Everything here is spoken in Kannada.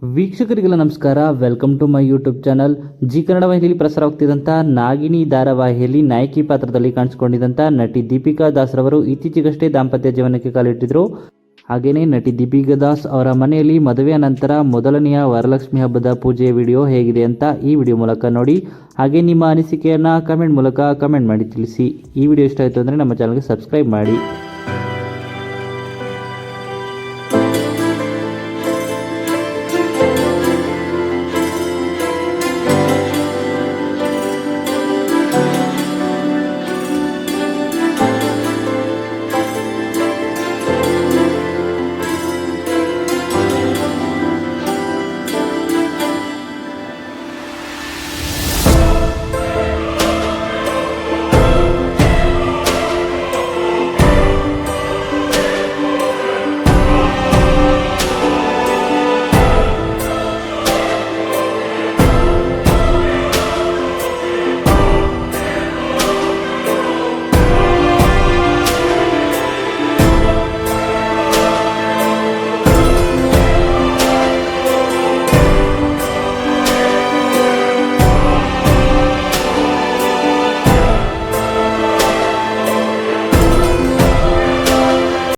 ವೀಕ್ಷಕರಿಗೆಲ್ಲ ನಮಸ್ಕಾರ. Welcome to my YouTube channel. Zee Kannada ವಾಹಿನಿಯಲ್ಲಿ ಪ್ರಸಾರವಾಗ್ತಿದ್ದಂಥ ನಾಗಿನಿ ಧಾರಾವಾಹಿಯಲ್ಲಿ ನಾಯಕಿ ಪಾತ್ರದಲ್ಲಿ ಕಾಣಿಸಿಕೊಂಡಿದ್ದಂಥ ನಟಿ ದೀಪಿಕಾ ದಾಸ್ ರವರು ಇತ್ತೀಚೆಗಷ್ಟೇ ದಾಂಪತ್ಯ ಜೀವನಕ್ಕೆ ಕಾಲಿಟ್ಟಿದ್ರು. ಹಾಗೆಯೇ ನಟಿ ದೀಪಿಕಾ ದಾಸ್ ಅವರ ಮನೆಯಲ್ಲಿ ಮದುವೆಯ ನಂತರ ಮೊದಲನೆಯ ವರಲಕ್ಷ್ಮಿ ಹಬ್ಬದ ಪೂಜೆಯ ವಿಡಿಯೋ ಹೇಗಿದೆ ಅಂತ ಈ ವಿಡಿಯೋ ಮೂಲಕ ನೋಡಿ. ಹಾಗೆ ನಿಮ್ಮ ಅನಿಸಿಕೆಯನ್ನು ಕಮೆಂಟ್ ಮೂಲಕ ಕಮೆಂಟ್ ಮಾಡಿ ತಿಳಿಸಿ. ಈ ವಿಡಿಯೋ ಇಷ್ಟ ಆಯಿತು ಅಂದರೆ ನಮ್ಮ ಚಾನಲ್ಗೆ ಸಬ್ಸ್ಕ್ರೈಬ್ ಮಾಡಿ.